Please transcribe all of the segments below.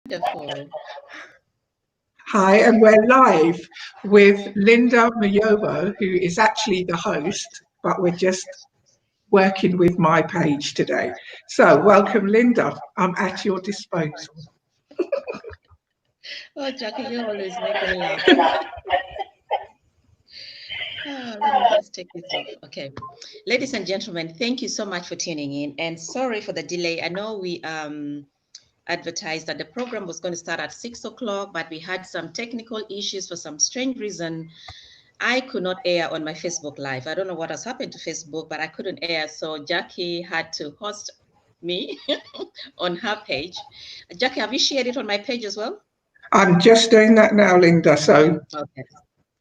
Wonderful. Hi, and we're live with Linda Muyobo, who is actually the host, but we're just working with my page today. So, welcome, Linda. I'm at your disposal. Oh, Jackie, you always make me laugh. Let me just take this off. Okay. Ladies and gentlemen, thank you so much for tuning in. And sorry for the delay. I know we advertised that the program was going to start at 6 o'clock, but we had some technical issues for some strange reason. I could not air on my Facebook Live. I don't know what has happened to Facebook, but I couldn't air. So Jackie had to host me on her page. Jackie, have you shared it on my page as well? I'm just doing that now, Linda. So, Okay.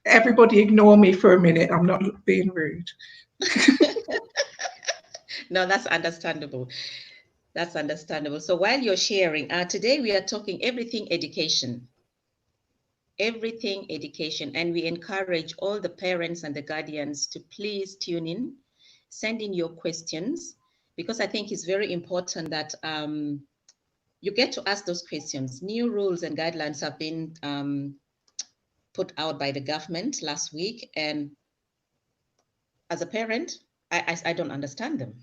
everybody ignore me for a minute. I'm not being rude. No, that's understandable. That's understandable. So while you're sharing, today we are talking everything education. Everything education. And we encourage all the parents and the guardians to please tune in, send in your questions, because I think it's very important that you get to ask those questions. New rules and guidelines have been put out by the government last week. And as a parent, I don't understand them.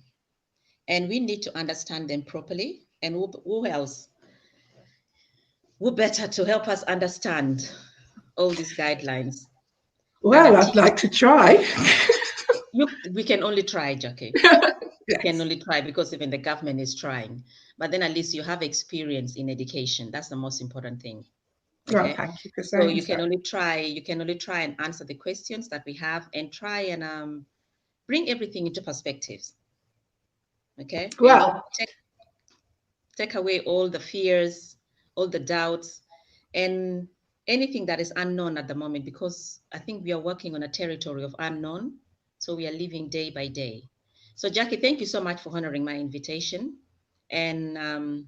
And we need to understand them properly. And who else? Who better to help us understand all these guidelines? Well, I'd like to try. We can only try, Jackie. Yes. We can only try because even the government is trying. But then at least you have experience in education. That's the most important thing. Okay. Well, thank you for saying so. You can only try and answer the questions that we have and try and bring everything into perspectives. Okay. Well, take away all the fears, all the doubts, and anything that is unknown at the moment, because I think we are working on a territory of unknown. So we are living day by day. So Jackie, thank you so much for honoring my invitation. And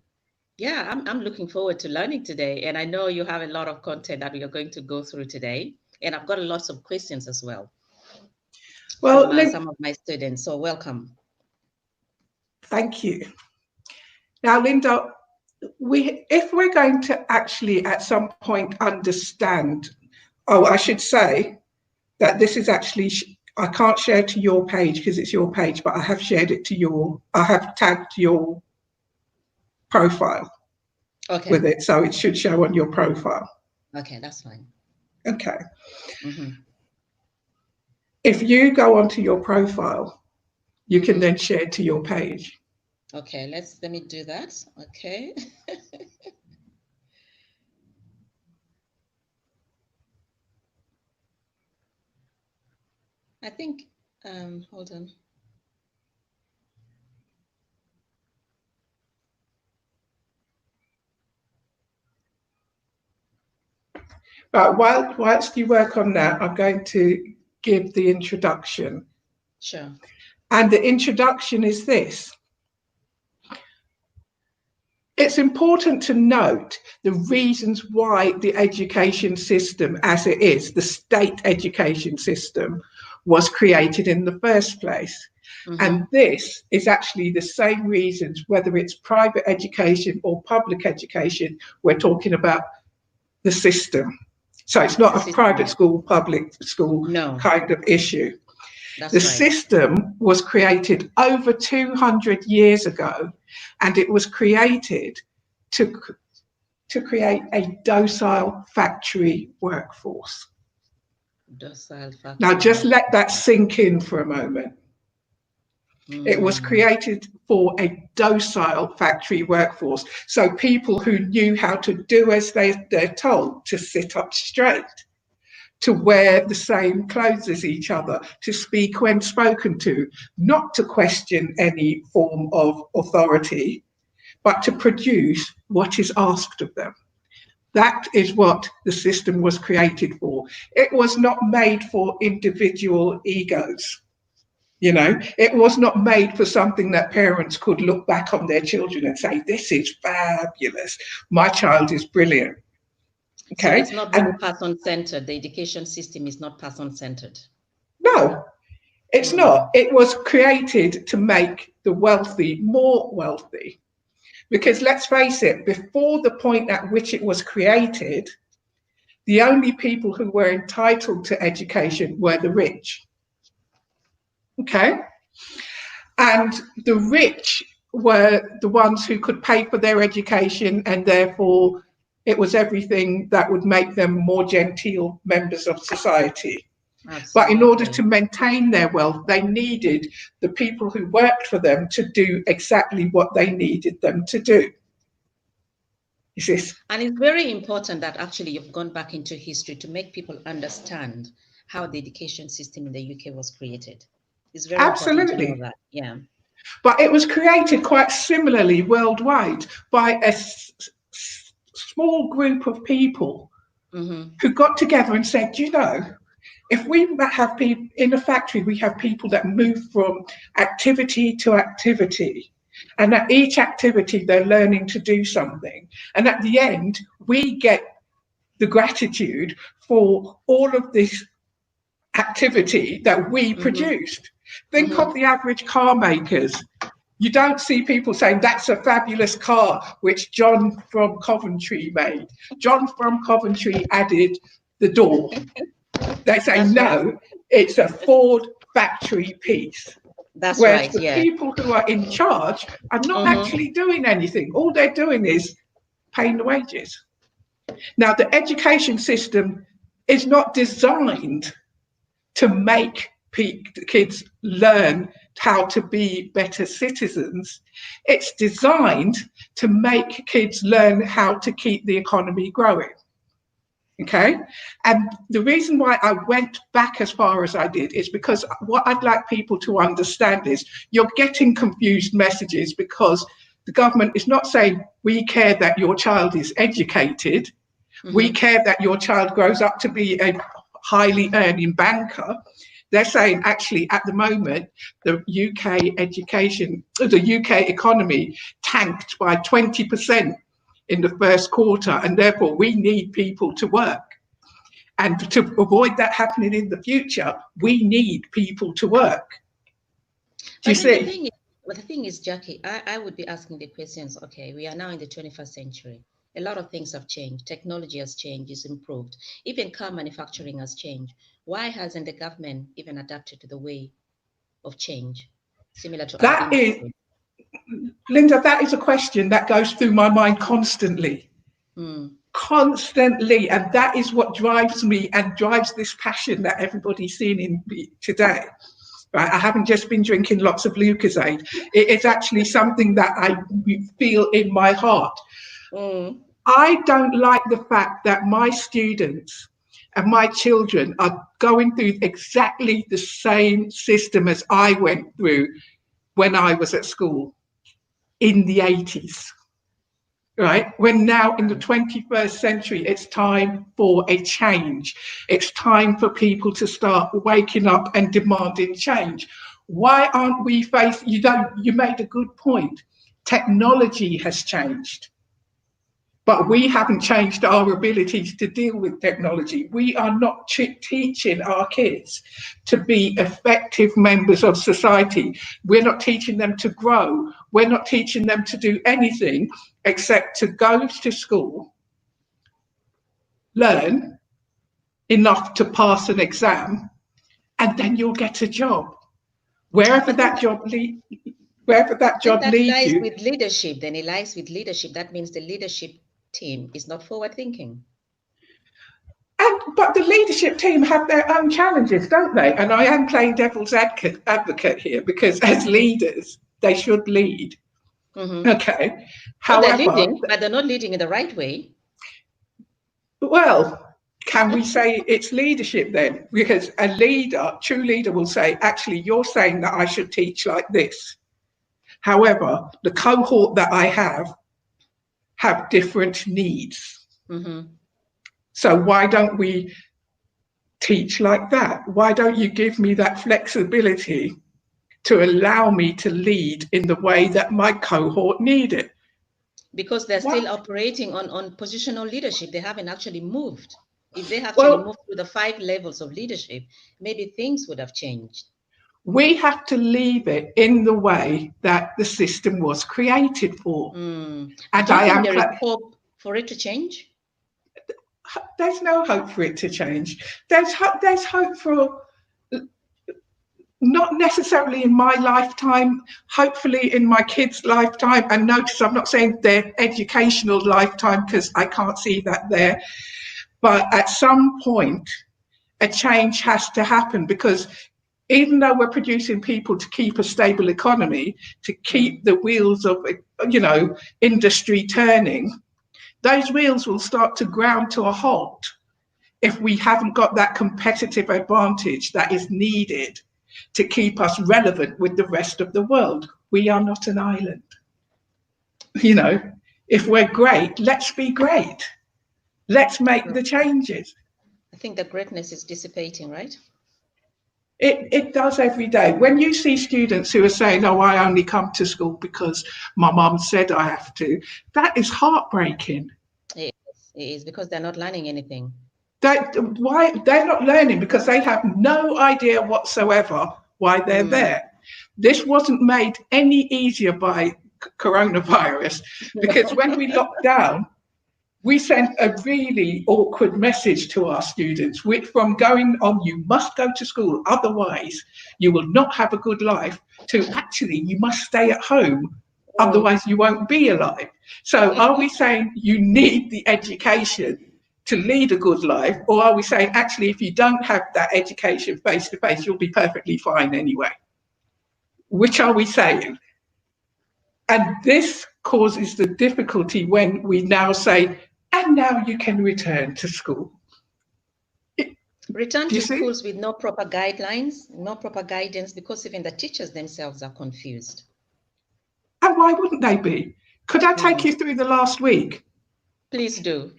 yeah, I'm looking forward to learning today. And I know you have a lot of content that we are going to go through today. And I've got lots of questions as well from some of my students. So welcome. Thank you. Now, Linda, if we're going to actually at some point understand, I should say that this is actually, I can't share to your page because it's your page, but I have shared it to I have tagged your profile with it. So it should show on your profile. Okay, that's fine. Okay. Mm-hmm. If you go onto your profile, you can then share to your page. Okay, let me do that. Okay. I think, hold on. But whilst you work on that, I'm going to give the introduction. Sure. And the introduction is this. It's important to note the reasons why the education system as it is, the state education system, was created in the first place. Mm-hmm. And this is actually the same reasons, whether it's private education or public education, we're talking about the system. So it's not a private school, public school kind of issue. The system was created over 200 years ago, and it was created to create a docile factory workforce. Docile factory. Now, just let that sink in for a moment. It was created for a docile factory workforce. So people who knew how to do as they're told, to sit up straight, to wear the same clothes as each other, to speak when spoken to, not to question any form of authority, but to produce what is asked of them. That is what the system was created for. It was not made for individual egos. You know, it was not made for something that parents could look back on their children and say, this is fabulous. My child is brilliant. Okay. So it's not really person-centered. The education system is not person-centered. No, it's not. It was created to make the wealthy more wealthy. Because let's face it, before the point at which it was created, the only people who were entitled to education were the rich. Okay? And the rich were the ones who could pay for their education, and therefore it was everything that would make them more genteel members of society. Absolutely. But in order to maintain their wealth, they needed the people who worked for them to do exactly what they needed them to do. Is this? And it's very important that actually you've gone back into history to make people understand how the education system in the UK was created. It's very important to know that. Yeah. But it was created quite similarly worldwide by a small group of people who got together and said, you know, if we have people in a factory, we have people that move from activity to activity. And at each activity, they're learning to do something. And at the end, we get the gratitude for all of this activity that we produced. Think of the average car makers. You don't see people saying, that's a fabulous car, which John from Coventry made. John from Coventry added the door. They say, that's no, right. It's a Ford factory piece. That's Whereas right, the people who are in charge are not actually doing anything. All they're doing is paying the wages. Now, the education system is not designed to make kids learn how to be better citizens. It's designed to make kids learn how to keep the economy growing. Okay, and the reason why I went back as far as I did is because what I'd like people to understand is you're getting confused messages because the government is not saying we care that your child is educated, we care that your child grows up to be a highly earning banker. They're saying actually at the moment the UK education, the UK economy tanked by 20% in the first quarter, and therefore we need people to work. And to avoid that happening in the future, we need people to work. Do you see? The thing is, Jackie, I would be asking the questions, okay, we are now in the 21st century. A lot of things have changed. Technology has changed, it's improved. Even car manufacturing has changed. Why hasn't the government even adapted to the way of change, similar to that is, Linda, that is a question that goes through my mind constantly. Constantly, and that is what drives me and drives this passion that everybody's seeing in me today. Right? I haven't just been drinking lots of Lucozade. It is actually something that I feel in my heart. I don't like the fact that my students and my children are going through exactly the same system as I went through when I was at school in the 80s. Right? We're now in the 21st century. It's time for a change. It's time for people to start waking up and demanding change. Why aren't we facing, you made a good point. Technology has changed, but we haven't changed our abilities to deal with technology. We are not teaching our kids to be effective members of society. We're not teaching them to grow. We're not teaching them to do anything except to go to school, learn enough to pass an exam, and then you'll get a job. Wherever that job leads you. Lies with leadership, then it lies with leadership. That means the leadership team is not forward thinking. But the leadership team have their own challenges, don't they? And I am playing devil's advocate here because as leaders, they should lead. Okay. However, they're leading, but they're not leading in the right way. Well, can we say it's leadership then? Because a leader, true leader, will say, actually, you're saying that I should teach like this. However, the cohort that I have different needs. So why don't we teach like that? Why don't you give me that flexibility to allow me to lead in the way that my cohort need it? Because they're still operating on positional leadership. They haven't actually moved. If they actually moved through the 5 levels of leadership, maybe things would have changed. We have to leave it in the way that the system was created for. And And do you think there is hope for it to change? There's no hope for it to change. There's hope for, not necessarily in my lifetime, hopefully in my kids' lifetime. And notice I'm not saying their educational lifetime, because I can't see that there. But at some point, a change has to happen, because even though we're producing people to keep a stable economy, to keep the wheels of, industry turning, those wheels will start to ground to a halt if we haven't got that competitive advantage that is needed to keep us relevant with the rest of the world. We are not an island. If we're great, let's be great. Let's make the changes. I think the greatness is dissipating, right? It does every day. When you see students who are saying, oh, I only come to school because my mum said I have to, that is heartbreaking. It is, because they're not learning anything. Why they're not learning? Because they have no idea whatsoever why they're there. This wasn't made any easier by coronavirus, because when we locked down, we sent a really awkward message to our students, which from going on, you must go to school, otherwise you will not have a good life, to actually you must stay at home, otherwise you won't be alive. So are we saying you need the education to lead a good life, or are we saying actually if you don't have that education face to face, you'll be perfectly fine anyway? Which are we saying? And this causes the difficulty when we now say, and now you can return to school. Return to schools with no proper guidelines, no proper guidance, because even the teachers themselves are confused. And why wouldn't they be? Could I take you through the last week? Please do.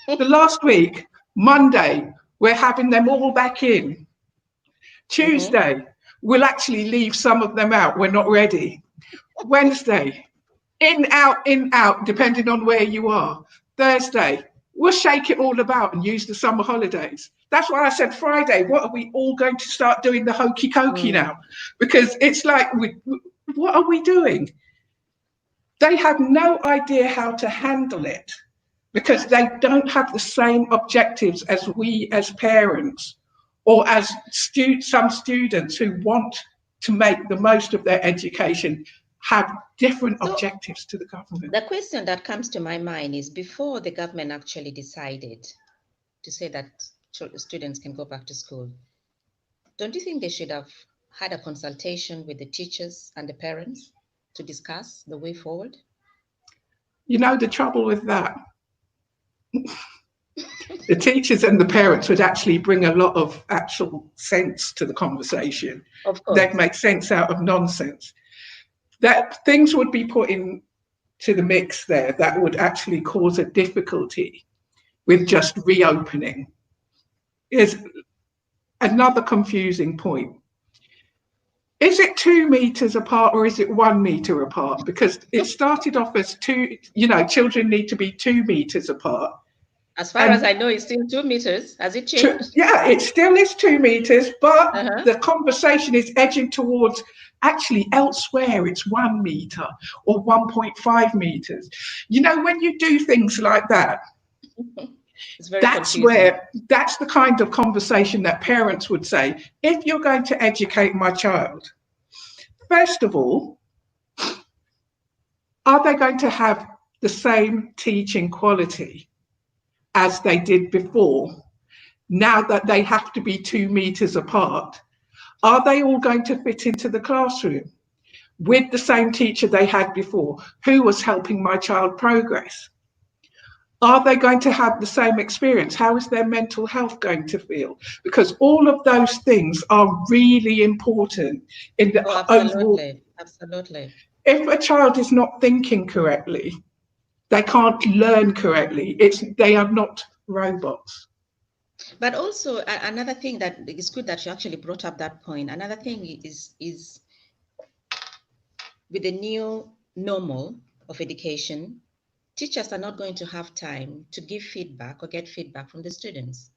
The last week, Monday, we're having them all back in. Tuesday, we'll actually leave some of them out. We're not ready. Wednesday, in, out, depending on where you are. Thursday, we'll shake it all about and use the summer holidays. That's why I said Friday, what are we all going to start doing the hokey cokey now? Because it's like, what are we doing? They have no idea how to handle it, because they don't have the same objectives as we as parents, or as some students who want to make the most of their education have different objectives to the government. The question that comes to my mind is, before the government actually decided to say that students can go back to school, don't you think they should have had a consultation with the teachers and the parents to discuss the way forward? You know, the trouble with that, the teachers and the parents would actually bring a lot of actual sense to the conversation. Of course. They'd make sense out of nonsense. That things would be put into the mix there that would actually cause a difficulty with just reopening. Is another confusing point. Is it 2 meters apart or is it 1 meter apart? Because it started off as children need to be 2 meters apart. As far as I know, it's still 2 meters. Has it changed? Yeah, it still is 2 meters, but the conversation is edging towards actually elsewhere it's 1 meter or 1.5 meters. You know, when you do things like that, that's the kind of conversation that parents would say, if you're going to educate my child, first of all, are they going to have the same teaching quality as they did before? Now that they have to be 2 meters apart, are they all going to fit into the classroom with the same teacher they had before, who was helping my child progress? Are they going to have the same experience? How is their mental health going to feel? Because all of those things are really important in the overall. Absolutely. If a child is not thinking correctly, they can't learn correctly. They are not robots. But also another thing that is good that you actually brought up that point. Another thing is with the new normal of education, teachers are not going to have time to give feedback or get feedback from the students,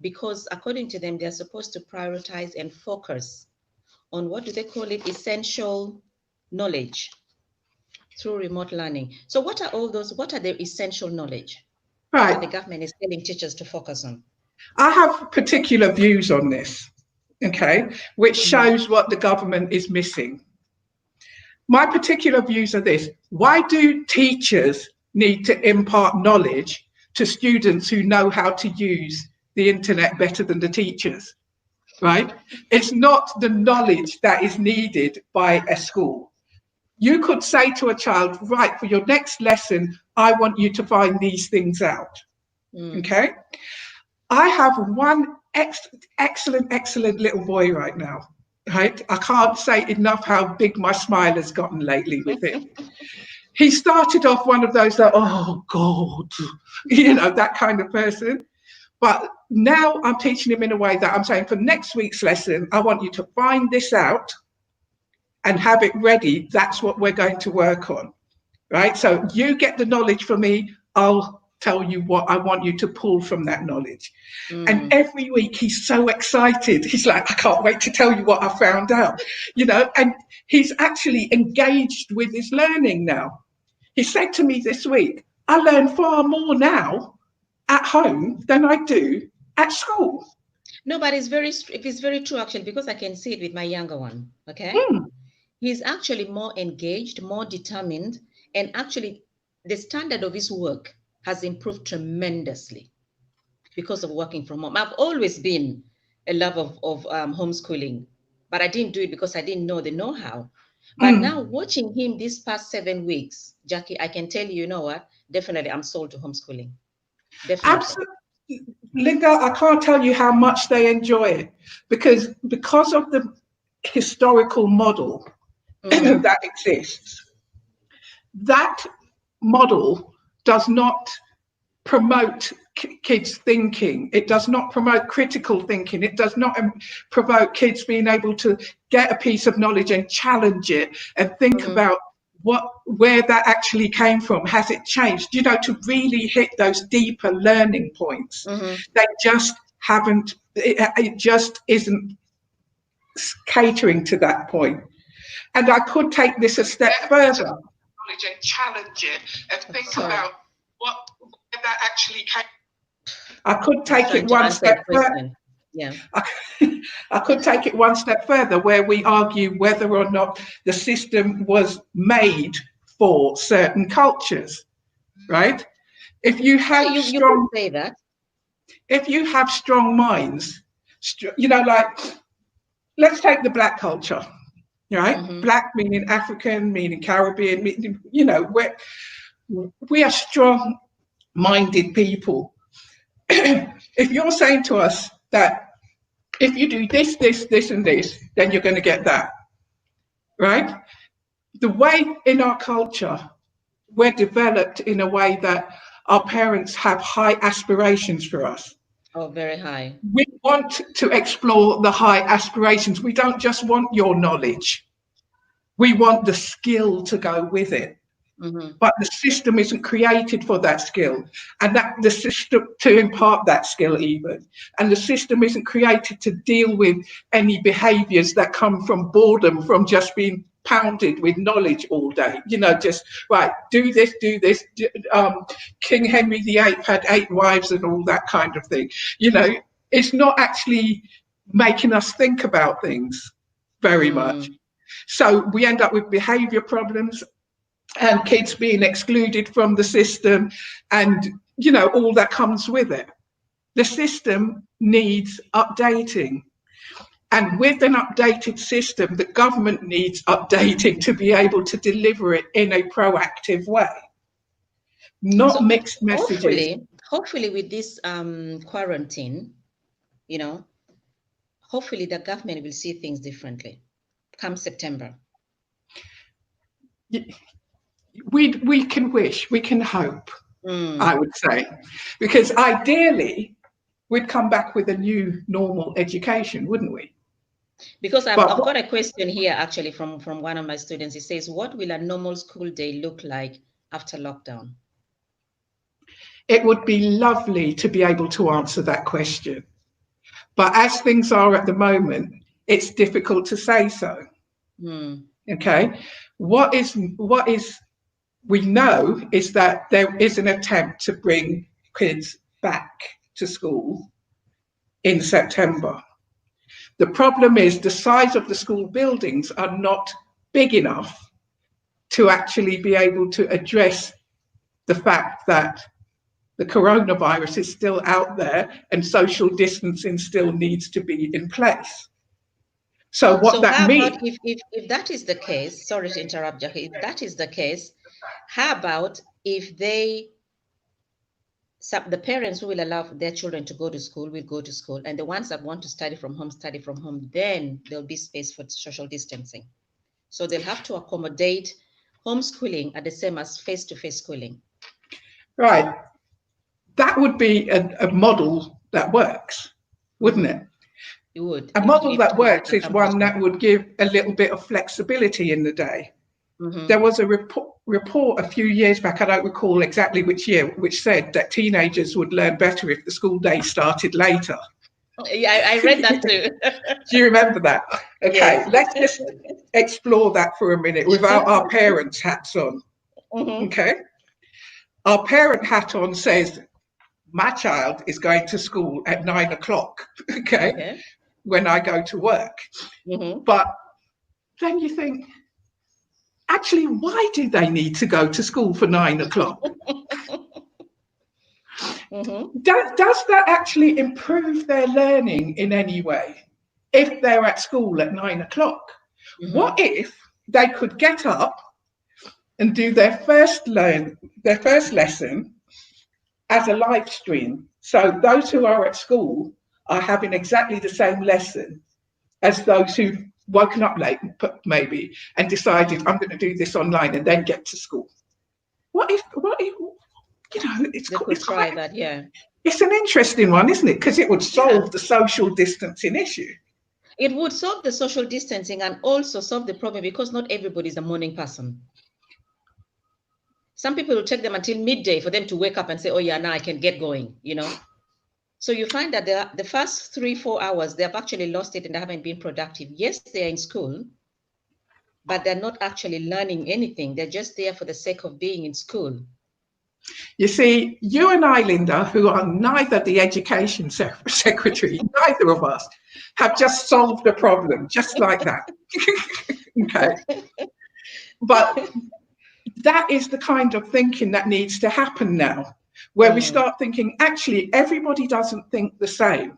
because according to them, they're supposed to prioritize and focus what do they call it, essential knowledge through remote learning. So what are all those, what are the essential knowledge that the Right. government is telling teachers to focus on? I have particular views on this, okay, which shows what the government is missing. My particular views are this: why do teachers need to impart knowledge to students who know how to use the internet better than the teachers? Right? It's not the knowledge that is needed by a school. You could say to a child, right, for your next lesson, I want you to find these things out. Okay? I have one excellent little boy right now. Right? I can't say enough how big my smile has gotten lately with him. He started off one of those that, oh God, that kind of person. But now I'm teaching him in a way that I'm saying, for next week's lesson, I want you to find this out and have it ready. That's what we're going to work on, right? So you get the knowledge from me, I'll tell you what I want you to pull from that knowledge. And every week he's so excited. He's like, I can't wait to tell you what I found out, and he's actually engaged with his learning now. He said to me this week, I learn far more now at home than I do at school. No, but it's very true actually, because I can see it with my younger one. Okay. He's actually more engaged, more determined, and actually the standard of his work has improved tremendously because of working from home. I've always been a lover of homeschooling, but I didn't do it because I didn't know the know-how. But now watching him these past 7 weeks, Jackie, I can tell you, you know what? Definitely, I'm sold to homeschooling. Definitely. Absolutely. Linda, I can't tell you how much they enjoy it because of the historical model that exists. That model does not promote kids thinking. It does not promote critical thinking. It does not promote kids being able to get a piece of knowledge and challenge it and think about where that actually came from. Has it changed? To really hit those deeper learning points. They just haven't, it just isn't catering to that point. And I could take this a step further. Knowledge and challenge it and think about where that actually came. I could take it one step further. Yeah. I could take it one step further, where we argue whether or not the system was made for certain cultures, right? If you have you could say that. If you have strong minds, like, let's take the Black culture, right? Black meaning African, meaning Caribbean, meaning, we are strong-minded people. If you're saying to us that if you do this, this, this, and this, then you're going to get that, right? The way in our culture, we're developed in a way that our parents have high aspirations for us. Oh, very high. We want to explore the high aspirations. We don't just want your knowledge. We want the skill to go with it. But the system isn't created for that skill, and that the system to impart that skill even, and the system isn't created to deal with any behaviors that come from boredom, from just being pounded with knowledge all day. Just right, do this. King Henry VIII had 8 wives and all that kind of thing. It's not actually making us think about things very much. So we end up with behavior problems and kids being excluded from the system and, all that comes with it. The system needs updating. And with an updated system, the government needs updating to be able to deliver it in a proactive way, not mixed messages. Hopefully with this quarantine, hopefully the government will see things differently come September. We can wish, we can hope, I would say, because ideally we'd come back with a new normal education, wouldn't we? Because I've got a question here actually from one of my students. He says, what will a normal school day look like after lockdown? It would be lovely to be able to answer that question. But as things are at the moment, it's difficult to say so. Okay, what we know is that there is an attempt to bring kids back to school in September. The problem is the size of the school buildings are not big enough to actually be able to address the fact that the coronavirus is still out there and social distancing still needs to be in place. So what that how means... about if that is the case, sorry to interrupt, Jackie, if that is the case, how about if the parents who will allow their children to go to school will go to school, and the ones that want to study from home, then there'll be space for social distancing. So they'll have to accommodate homeschooling at the same as face-to-face schooling. Right. That would be a model that works, wouldn't it? It would. A model that works is one that would give a little bit of flexibility in the day. There was a report a few years back, I don't recall exactly which year, which said that teenagers would learn better if the school day started later. Yeah, I read that too. Do you remember that? Okay, yes. Let's just explore that for a minute without our parents' hats on. Okay. Our parent hat on says, my child is going to school at 9 o'clock, okay, when I go to work. But then you think, actually, why do they need to go to school for 9 o'clock? Does that actually improve their learning in any way if they're at school at 9 o'clock? What if they could get up and do their first lesson as a live stream? So those who are at school are having exactly the same lesson as those who've woken up late, maybe, and decided, I'm going to do this online and then get to school. What if you know, it's try that, yeah. It's an interesting one, isn't it? Because it would solve the social distancing issue. It would solve the social distancing and also solve the problem because not everybody is a morning person. Some people will take them until midday for them to wake up and say, oh yeah, now I can get going, you know. So you find that the first 3-4 hours, they have actually lost it and they haven't been productive. Yes, they're in school, but they're not actually learning anything. They're just there for the sake of being in school. You see, you and I, Linda, who are neither the education secretary, neither of us, have just solved the problem, just like that. Okay. But that is the kind of thinking that needs to happen now, where we start thinking, actually, everybody doesn't think the same.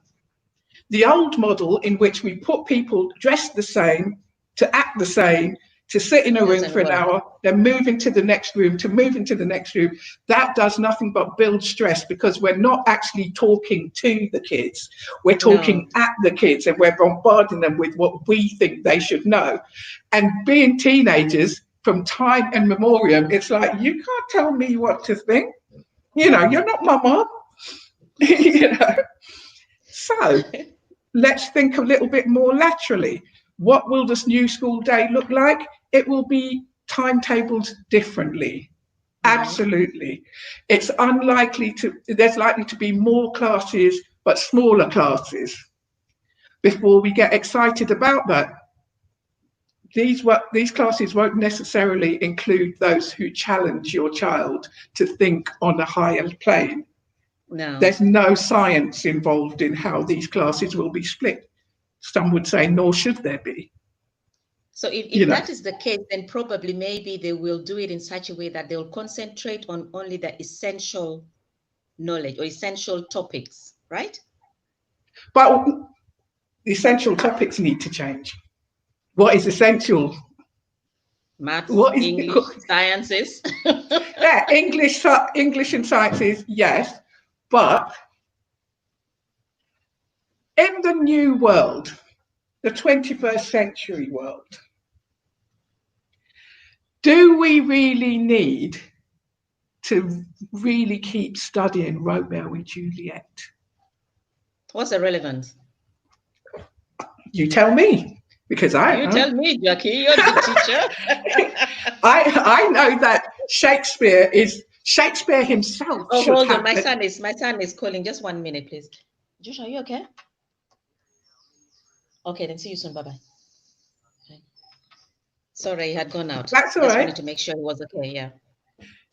The old model in which we put people dressed the same, to act the same, to sit in a room for an hour, then move into the next room, to move into the next room, that does nothing but build stress because we're not actually talking to the kids. We're talking at the kids and we're bombarding them with what we think they should know. And being teenagers, from time immemorial, it's like, you can't tell me what to think. You know, you're not my mom. You know. So let's think a little bit more laterally. What will this new school day look like? It will be timetabled differently. Absolutely. It's there's likely to be more classes, but smaller classes before we get excited about that. These classes won't necessarily include those who challenge your child to think on a higher plane. No. There's no science involved in how these classes will be split. Some would say, nor should there be. So if that is the case, then probably maybe they will do it in such a way that they'll concentrate on only the essential knowledge or essential topics, right? But the essential topics need to change. What is essential? Maths, English, sciences. Yeah, English and sciences, yes. But in the new world, the 21st century world, do we really need to really keep studying Romeo and Juliet? What's the relevance? You tell me, because You tell me, Jackie, you're the teacher. I know that Shakespeare himself. Oh, hold on, my son is calling. Just 1 minute, please. Josh, are you okay? Okay, then see you soon. Bye-bye. Okay. Sorry, he had gone out. That's all Just right. wanted to make sure it was okay. Yeah.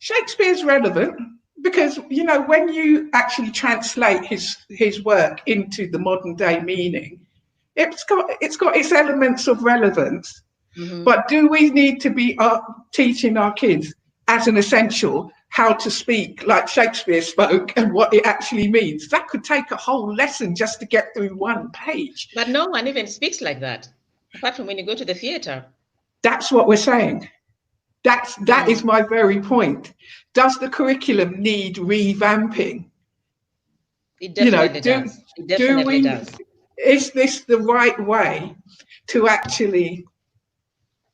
Shakespeare's relevant because, you know, when you actually translate his work into the modern day meaning, it's got its elements of relevance. Mm-hmm. But do we need to be teaching our kids as an essential how to speak like Shakespeare spoke and what it actually means? That could take a whole lesson just to get through one page. But no one even speaks like that, apart from when you go to the theater. That's what we're saying. That is Mm. my very point. Does the curriculum need revamping? It You know, definitely does. It do definitely we, does. is this the right way to actually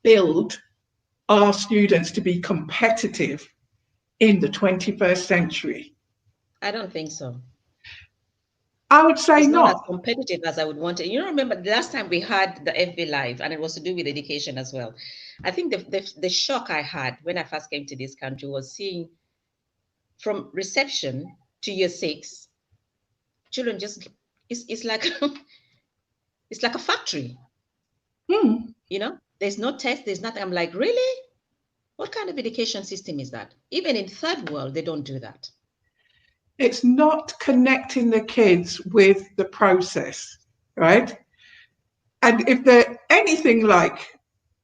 build our students to be competitive in the 21st century? I don't think so. I would say It's not as not. competitive as I would want it. You know, remember the last time we had the FB Live, and it was to do with education as well. I think the shock I had when I first came to this country was seeing from reception to year six, children just it's like it's like a factory. Hmm. You know, there's no test, there's nothing. I'm like, really? What kind of education system is that? Even in third world, they don't do that. It's not connecting the kids with the process, right? And if they're anything like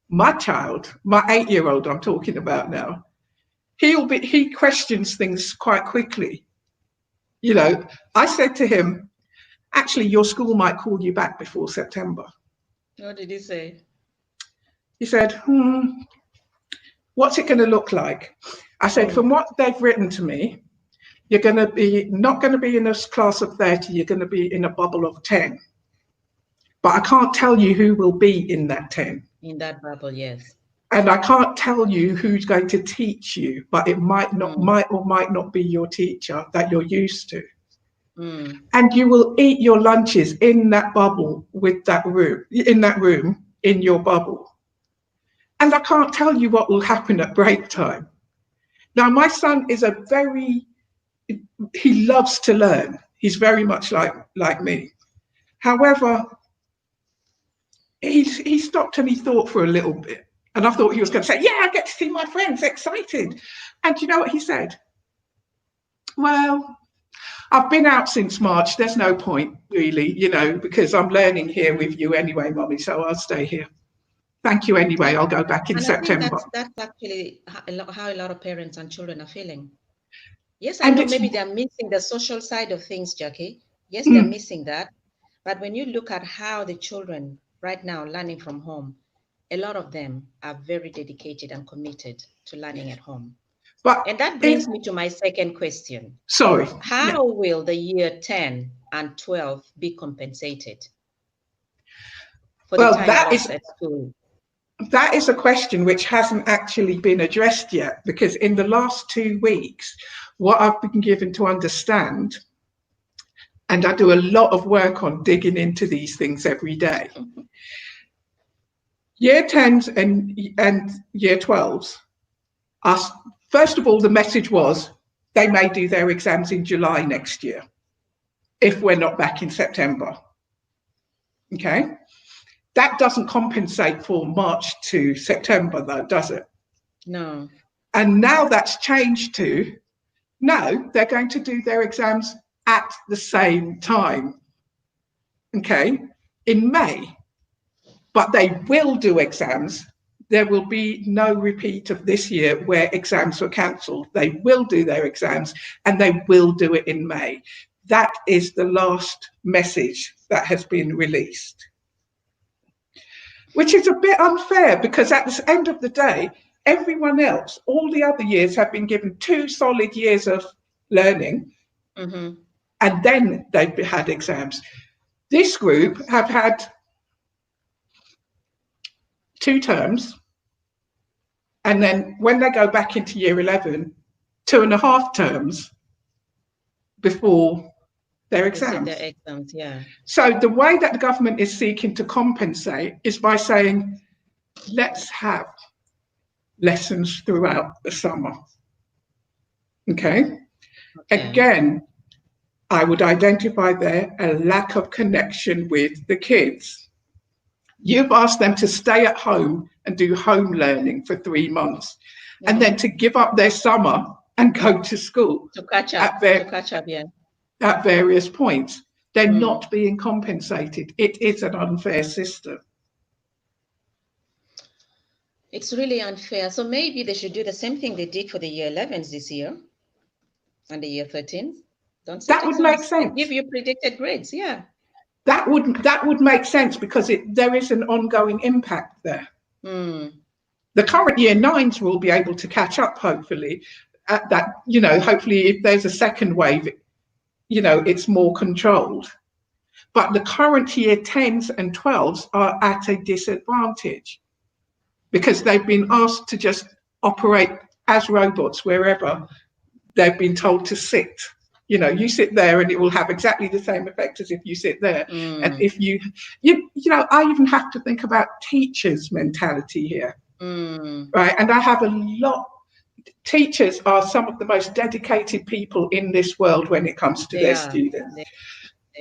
my child, my 8-year-old I'm talking about now, he questions things quite quickly. You know, I said to him, actually, your school might call you back before September. What did he say? He said, what's it going to look like? I said, Mm. from what they've written to me, you're going to be not going to be in a class of 30, you're going to be in a bubble of 10. But I can't tell you who will be in that 10. In that bubble, yes. And I can't tell you who's going to teach you, but it Mm. might or might not be your teacher that you're used to. Mm. And you will eat your lunches in that bubble with that room, in your bubble. And I can't tell you what will happen at break time. Now, my son is he loves to learn. He's very much like me. However, he stopped and he thought for a little bit. And I thought he was going to say, yeah, I get to see my friends, excited. And you know what he said? Well, I've been out since March. There's no point really, you know, because I'm learning here with you anyway, Mummy. So I'll stay here. Thank you anyway. Yeah, I'll go back in and I think September. that's actually how a lot of parents and children are feeling. Yes, I And know it's, maybe they're missing the social side of things, Jackie. Yes, they're mm, missing that. But when you look at how the children right now learning from home, a lot of them are very dedicated and committed to learning at home. but And that if, brings me to my second question. sorry. Yeah. How will the year 10 and 12 be compensated for the Well, time lost at school? that is a question which hasn't actually been addressed yet, because in the last 2 weeks, what I've been given to understand, and I do a lot of work on digging into these things every day. Year 10s and year 12s, us, first of all, the message was they may do their exams in July next year if we're not back in September. Okay. That doesn't compensate for March to September, though, does it? No. And now that's changed to no, they're going to do their exams at the same time, okay, in May. But they will do exams. There will be no repeat of this year where exams were cancelled. They will do their exams and they will do it in May. That is the last message that has been released, which is a bit unfair because at the end of the day, everyone else, all the other years have been given 2 solid years of learning, Mm-hmm. and then they've had exams. This group have had 2 terms, and then when they go back into year 11, 2.5 terms before their They sit exams. their exams, yeah. So the way that the government is seeking to compensate is by saying, let's have lessons throughout the summer. Okay. Okay. Again, I would identify there a lack of connection with the kids. You've asked them to stay at home and do home learning for 3 months, and then to give up their summer and go to school to catch up. Yeah. At various points. They're not being compensated. It is an unfair system. It's really unfair. So maybe they should do the same thing they did for the year 11s this year and the year 13s. Don't sit That would make sense. Give you predicted grades, yeah. That would make sense, because there is an ongoing impact there. The current year 9s will be able to catch up, hopefully. At that, hopefully, if there's a second wave, it's more controlled. But the current year 10s and 12s are at a disadvantage, because they've been asked to just operate as robots wherever they've been told to sit. You sit there and it will have exactly the same effect as if you sit there. And if I even have to think about teachers' mentality here, right? And I have a lot. Teachers are some of the most dedicated people in this world when it comes to their students.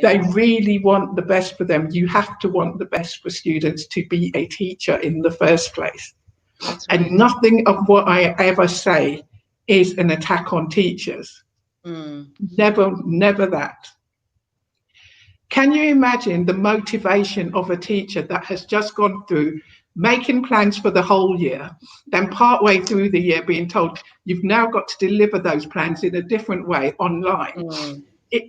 They really want the best for them. You have to want the best for students to be a teacher in the first place. That's right. And nothing of what I ever say is an attack on teachers. Never that. Can you imagine the motivation of a teacher that has just gone through making plans for the whole year, then partway through the year being told you've now got to deliver those plans in a different way online?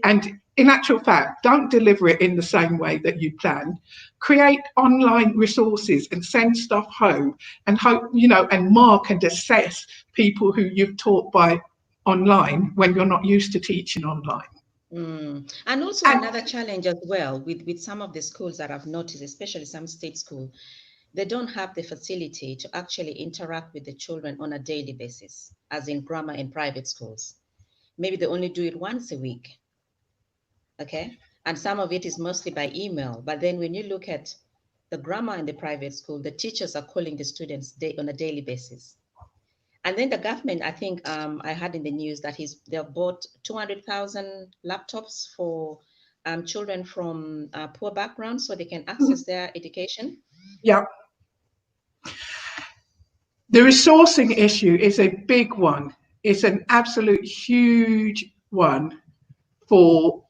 And in actual fact, don't deliver it in the same way that you planned. Create online resources and send stuff home, and hope, and mark and assess people who you've taught by online when you're not used to teaching online. And also another challenge as well with some of the schools that I've noticed, especially some state schools, they don't have the facility to actually interact with the children on a daily basis, as in grammar and private schools. Maybe they only do it once a week. Okay. And some of it is mostly by email. But then when you look at the grammar in the private school, the teachers are calling the students on a daily basis. And then the government, I think I had in the news that they've bought 200,000 laptops for children from poor backgrounds so they can access their education. Yeah. The resourcing issue is a big one. It's an absolute huge one for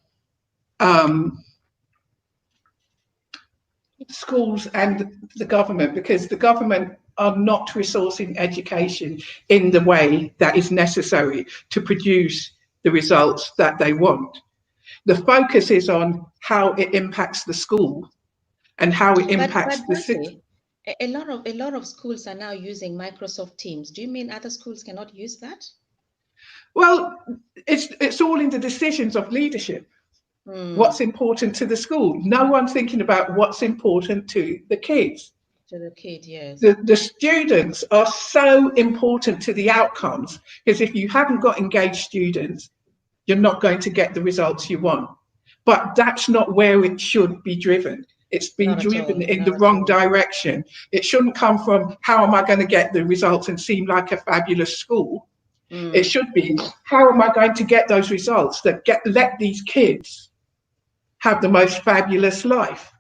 schools and the government, because the government are not resourcing education in the way that is necessary to produce the results that they want. The focus is on how it impacts the school and how it impacts the city. A lot of schools are now using Microsoft Teams. Do you mean other schools cannot use that? Well, it's all in the decisions of leadership. What's important to the school? No one's thinking about what's important to the kids. To the kid, yes. The students are so important to the outcomes, because if you haven't got engaged students, you're not going to get the results you want. But that's not where it should be driven. It's been driven in the wrong direction. It shouldn't come from how am I going to get the results and seem like a fabulous school. It should be how am I going to get those results that let these kids have the most fabulous life.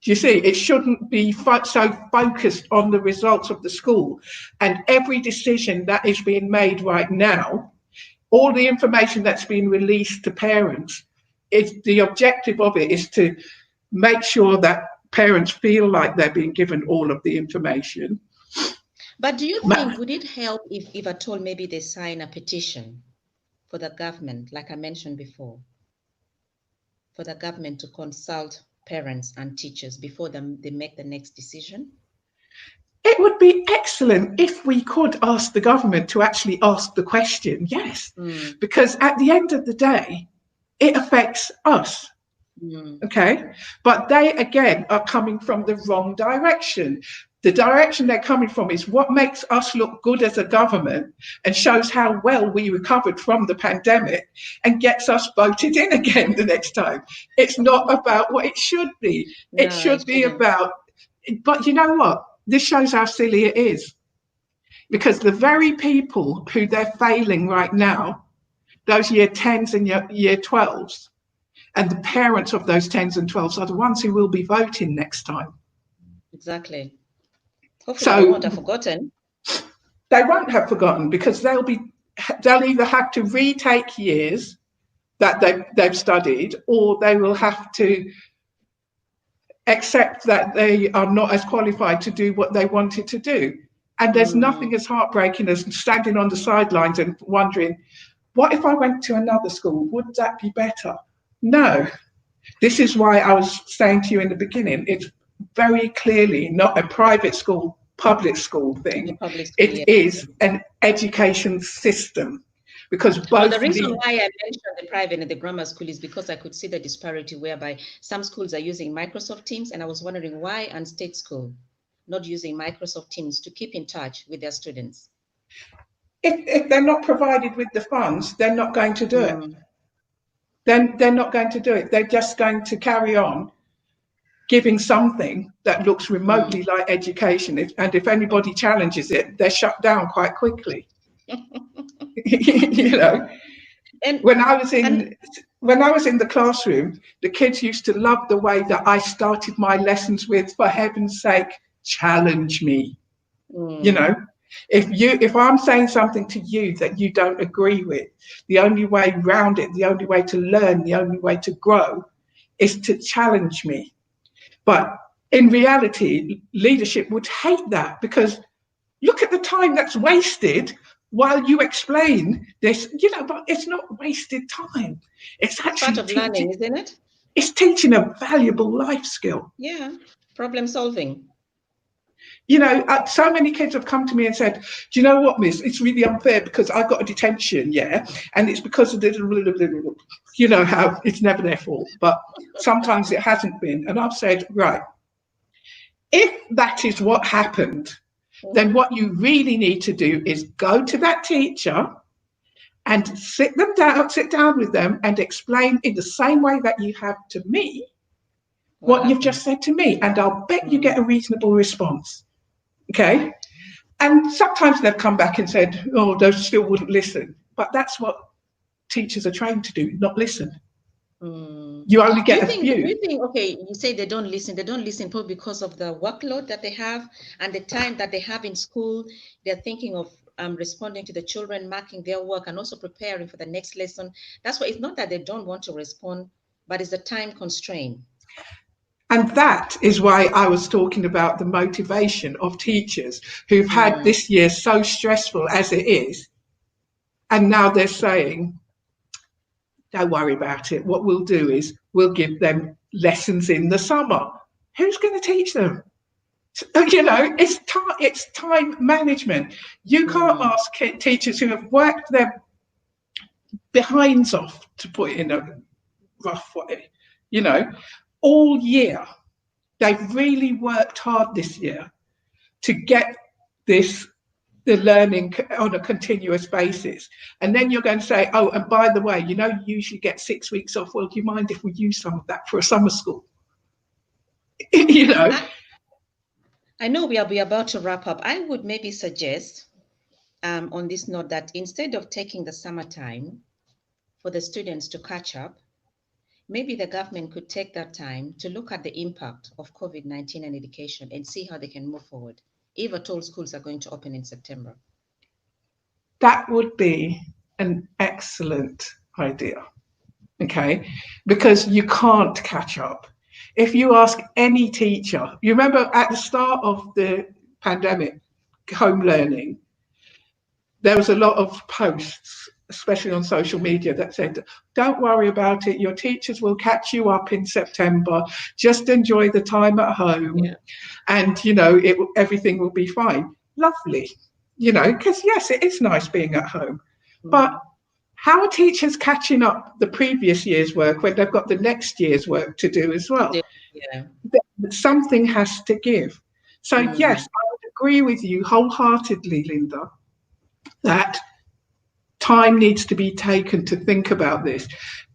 Do you see? It shouldn't be so focused on the results of the school. And every decision that is being made right now, all the information that's been released to parents, the objective of it is to make sure that parents feel like they're being given all of the information. But do you think, would it help if at all maybe they sign a petition for the government, like I mentioned before, for the government to consult parents and teachers before they make the next decision? It would be excellent if we could ask the government to actually ask the question, yes, because at the end of the day, it affects us. Okay, but they again are coming from the wrong direction. The direction they're coming from is what makes us look good as a government and shows how well we recovered from the pandemic and gets us voted in again the next time. It's not about what it should be. It should be about, but you know what? This shows how silly it is, because the very people who they're failing right now, those year 10s and year 12s, and the parents of those 10s and 12s are the ones who will be voting next time. Exactly. Hopefully they So won't have forgotten. they won't have forgotten, because they'll either have to retake years that they've studied, or they will have to accept that they are not as qualified to do what they wanted to do. And there's Mm, nothing as heartbreaking as standing on the sidelines and wondering, what if I went to another school? Would that be better? No. This is why I was saying to you in the beginning, it's very clearly not a private school, public school in a thing. public school, It yeah. is an education system, because Well, the both reason lead. why I mentioned the private and the grammar school is because I could see the disparity whereby some schools are using Microsoft Teams, and I was wondering why on state school not using Microsoft Teams to keep in touch with their students. If they're not provided with the funds, they're not going to do it. Mm, Then they're not going to do it. They're just going to carry on giving something that looks remotely mm. like education. And if anybody challenges it, they're shut down quite quickly. You know, And when I was and in when I was in the classroom, the kids used to love the way that I started my lessons with, for heaven's sake, challenge me. You mm, know, if I'm saying something to you that you don't agree with, the only way round it, the only way to learn, the only way to grow is to challenge me. But in reality, leadership would hate that, because look at the time that's wasted while you explain this, but it's not wasted time. It's it's part actually of learning, teaching, isn't it? it's teaching a valuable life skill. Yeah, problem solving. So many kids have come to me and said, do you know what, miss, it's really unfair because I got a detention, yeah, and it's because of the, how it's never their fault, but sometimes it hasn't been. And I've said, right, if that is what happened, then Mhm. what you really need to do is go to that teacher and sit down with them and explain in the same way that you have to me What what you've happened? just said to me. And I'll bet you Mm. get a reasonable response. Okay. And sometimes they've come back and said, oh, those still wouldn't listen. But that's what teachers are trained to do, not listen. Mm. You only Do get you a think, do few. you think, okay, you say they don't listen probably because of the workload that they have and the time that they have in school. They're thinking of responding to the children, marking their work, and also preparing for the next lesson. That's why it's not that they don't want to respond, but it's the time constraint. And that is why I was talking about the motivation of teachers who've had Mm. this year so stressful as it is. And now they're saying, don't worry about it. What we'll do is we'll give them lessons in the summer. Who's going to teach them? It's time management. You can't Mm. ask teachers who have worked their behinds off, to put it in a rough way, you know, all year. They've really worked hard this year to get this the learning on a continuous basis. And then you're going to say, oh, and by the way, you usually get 6 weeks off. Well, do you mind if we use some of that for a summer school? you know, I, I know we are about to wrap up. I would maybe suggest on this note that instead of taking the summertime for the students to catch up, maybe the government could take that time to look at the impact of COVID-19 and education and see how they can move forward, if at all schools are going to open in September. that would be an excellent idea. Okay, because you can't catch up. If you ask any teacher, you remember at the start of the pandemic, home learning, there was a lot of posts, especially on social media, that said, don't worry about it, your teachers will catch you up in September, just enjoy the time at home, Yeah. and everything will be fine. Lovely, because yes, it is nice being at home, but Mm. how are teachers catching up the previous year's work when they've got the next year's work to do as well? Yeah. Something has to give. So yes, Mm. I would agree with you wholeheartedly, Linda, that time needs to be taken to think about this.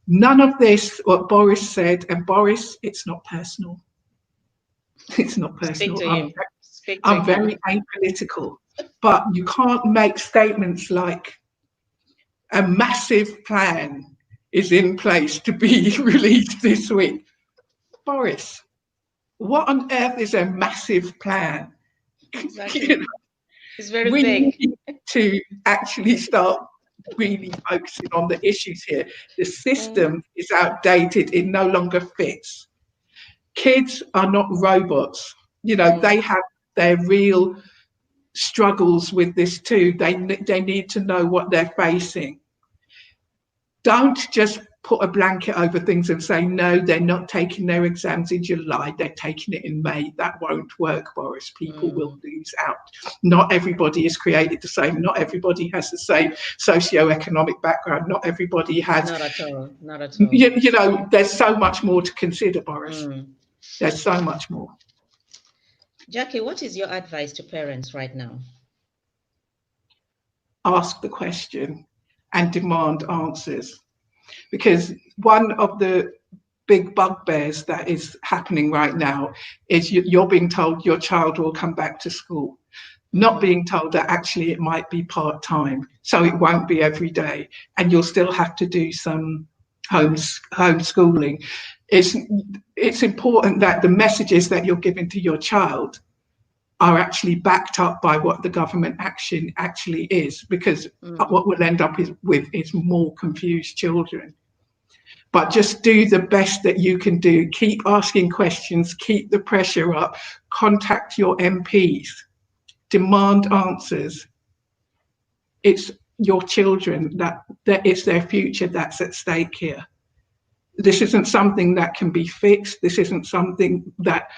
None of this, what Boris said, and Boris, it's not personal. It's not Speak personal. to him. Speak to I'm him. very apolitical, but you can't make statements like a massive plan is in place to be released this week. Boris, what on earth is a massive plan? Exactly. It's very We vague. need to actually start really focusing on the issues here. The Mm, system is outdated, it no longer fits. Kids are not robots. mm, They have their real struggles with this too. They need to know what they're facing. Don't just put a blanket over things and say, no, they're not taking their exams in July, they're taking it in May. That won't work, Boris. People will mm. lose out. Not everybody is created the same. Not everybody has the same socioeconomic background. Not everybody has, Not at all. Not at all. there's so much more to consider, Boris. Mm. There's so much more. Jackie, what is your advice to parents right now? Ask the question and demand answers. Because one of the big bugbears that is happening right now is you're being told your child will come back to school, not Mm-hmm. being told that actually it might be part-time, so it won't be every day, and you'll still have to do some homeschooling. It's important that the messages that you're giving to your child are actually backed up by what the government action actually is, because Mm. what we'll end up with is more confused children. But just do the best that you can do. Keep asking questions, keep the pressure up, contact your MPs, demand answers. It's your children that it's their future that's at stake here. This isn't something that can be fixed. This isn't something that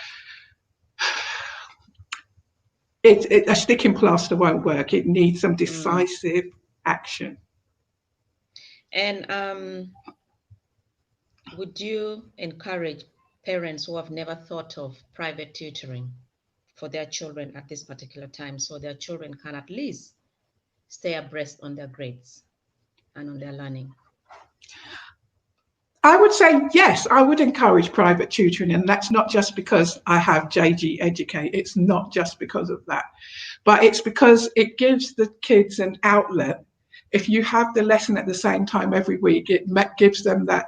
a sticking plaster won't work. It needs some Mm. decisive action. And would you encourage parents who have never thought of private tutoring for their children at this particular time so their children can at least stay abreast on their grades and on their learning? I would say yes, I would encourage private tutoring, and that's not just because I have JG Educate. It's not just because of that, but it's because it gives the kids an outlet. If you have the lesson at the same time every week, it gives them that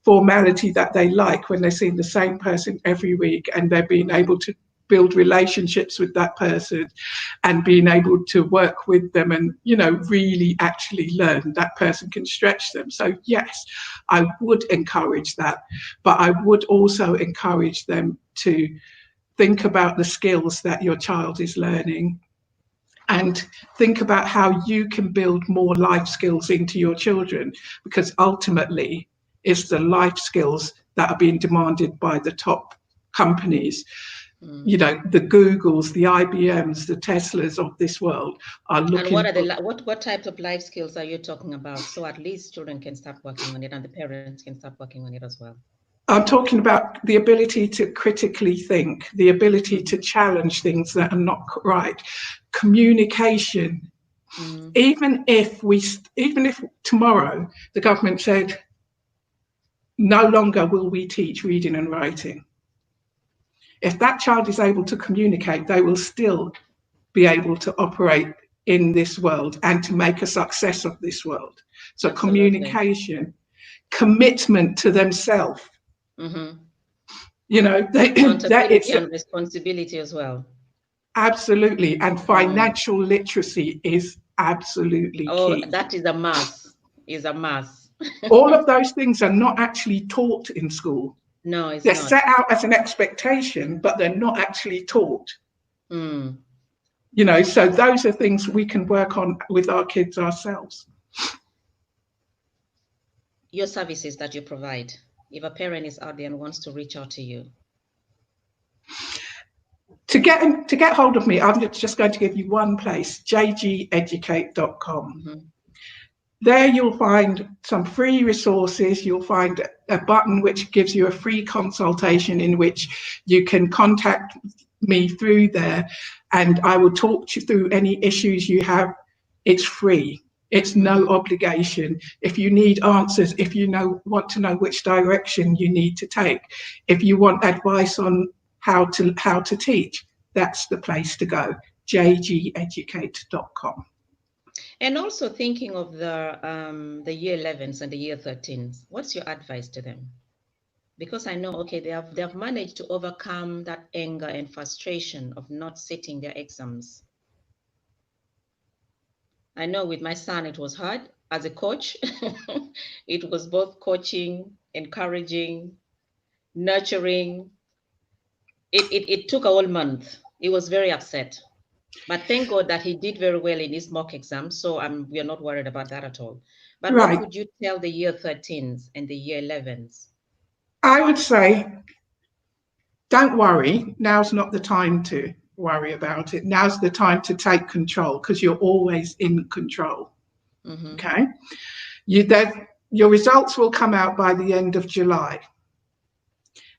formality that they like when they're seeing the same person every week and they're being Mm. able to build relationships with that person and being able to work with them and really actually learn. That person can stretch them. So yes, I would encourage that, but I would also encourage them to think about the skills that your child is learning and think about how you can build more life skills into your children, because ultimately it's the life skills that are being demanded by the top companies. Mm. The Googles, the IBMs, the Teslas of this world are And what looking are for. what type of life skills are you talking about? So at least children can start working on it and the parents can start working on it as well. I'm talking about the ability to critically think, the ability Mm-hmm. to challenge things that are not right, communication. Mm. Even if tomorrow the government said no longer will we teach reading and writing, if that child is able to communicate, they will still be able to operate in this world and to make a success of this world. So Absolutely. communication, commitment to themselves, Mm-hmm. that Accountability it's and responsibility as well. absolutely, and Mm. financial literacy is absolutely Oh, key. that is a must. Is a must. All of those things are not actually taught in school. No, it's They're not. set out as an expectation, but they're not actually taught. Mm. So those are things we can work on with our kids ourselves. Your services that you provide. If a parent is out there and wants to reach out to you. To get hold of me, I'm just going to give you one place, jgeducate.com. Mm-hmm. There you'll find some free resources. You'll find a button which gives you a free consultation in which you can contact me through there, and I will talk you through any issues you have. It's free. It's no Mm-hmm. obligation. If you need answers, if you want to know which direction you need to take, if you want advice on how to teach, that's the place to go. jgeducate.com. And also thinking of the year 11s and the year 13s. What's your advice to them? because I know, okay, they have managed to overcome that anger and frustration of not sitting their exams. I know with my son, it was hard as a coach. It was both coaching, encouraging, nurturing. It took a whole month. He was very upset. But thank God that he did very well in his mock exam. So we are not worried about that at all. But what Right. would you tell the year 13s and the year 11s? I would say, don't worry. Now's not the time to worry about it. Now's the time to take control because you're always in control. Mm-hmm. Okay. Your results will come out by the end of July.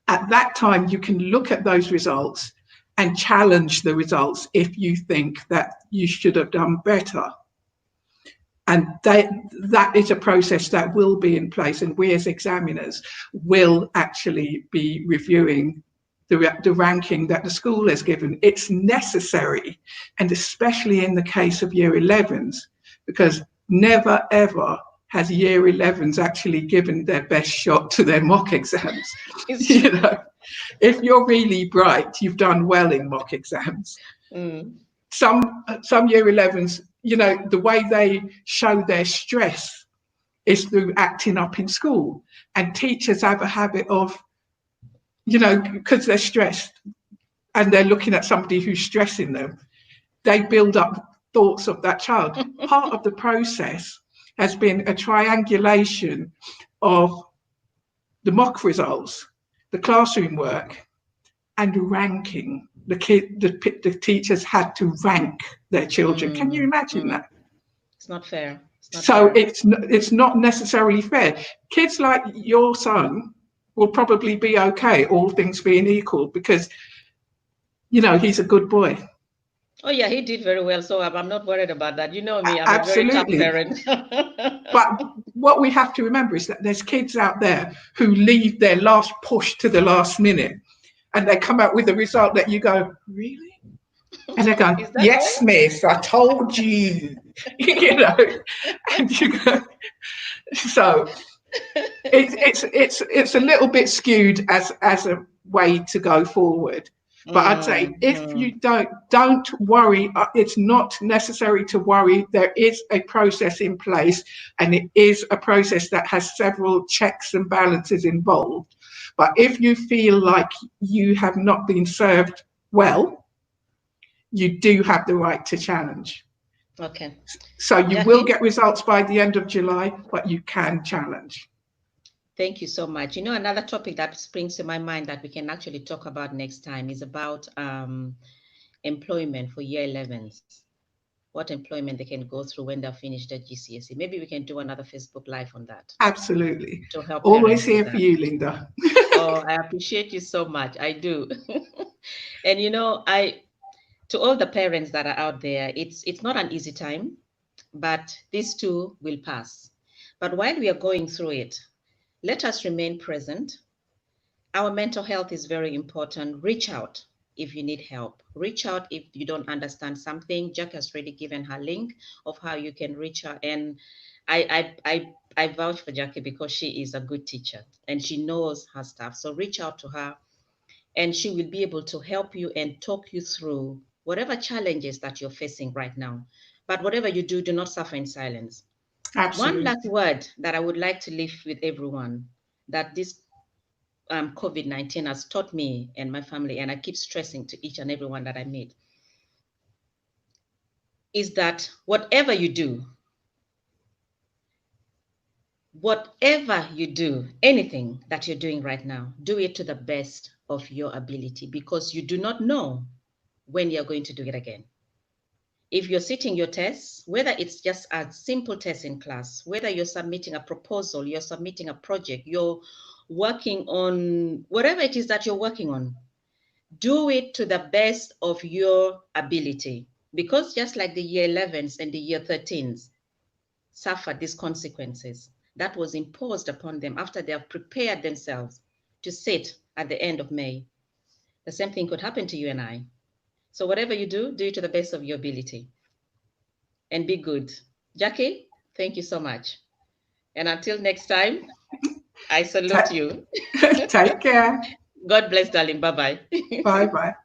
At that time, you can look at those results and challenge the results if you think that you should have done better. And that is a process that will be in place. And we as examiners will actually be reviewing the ranking that the school has given. It's necessary, and especially in the case of year 11s, because never ever has year 11s actually given their best shot to their mock exams. You know, if you're really bright, you've done well in mock exams. Mm. Some year 11s, you know, the way they show their stress is through acting up in school. And teachers have a habit of, you know, because they're stressed and they're looking at somebody who's stressing them, they build up thoughts of that child. Part of the process has been a triangulation of the mock results, the classroom work, and ranking. The teachers had to rank their children. Can you imagine that? It's not fair. It's not So fair. it's not necessarily fair. Kids like your son will probably be okay, all things being equal, because you know he's a good boy. Oh yeah, he did very well. So I'm not worried about that. You know me, I'm a very tough Absolutely. parent. But what we have to remember is that there's kids out there who leave their last push to the last minute, and they come out with a result that you go, really? And they go, Is that yes, all? miss, I told you. You know, and you go, so it's a little bit skewed as a way to go forward. But I'd say if you don't worry, it's not necessary to worry. There is a process in place, and it is a process that has several checks and balances involved. But if you feel like you have not been served well, you do have the right to challenge. Okay. So you will Jackie, get results by the end of July, but you can challenge. thank you so much. You know, another topic that springs to my mind that we can actually talk about next time is about employment for year 11s. What employment they can go through when they've finished their GCSE. Maybe we can do another Facebook Live on that Absolutely. to help Always parents with here for that. you, Linda. Oh, I appreciate you so much. I do. And you know, to all the parents that are out there, it's not an easy time, but this too will pass. But while we are going through it, let us remain present. Our mental health is very important. Reach out if you need help. Reach out if you don't understand something. Jack has already given her link of how you can reach her. And I vouch for Jackie because she is a good teacher and she knows her stuff. So reach out to her and she will be able to help you and talk you through whatever challenges that you're facing right now. But whatever you do, do not suffer in silence. One last Absolutely. word that I would like to leave with everyone that this COVID-19 has taught me and my family, and I keep stressing to each and everyone that I meet, is that whatever you do, anything that you're doing right now, do it to the best of your ability because you do not know when you're going to do it again. If you're sitting your tests, whether it's just a simple test in class, whether you're submitting a proposal, you're submitting a project, you're working on whatever it is that you're working on, do it to the best of your ability. Because just like the year 11s and the year 13s suffered these consequences that was imposed upon them after they have prepared themselves to sit at the end of May, the same thing could happen to you and I. So whatever you do, do it to the best of your ability and be good. Jackie, thank you so much. And until next time. I salute you. Take care. God bless, darling. Bye-bye. Bye bye.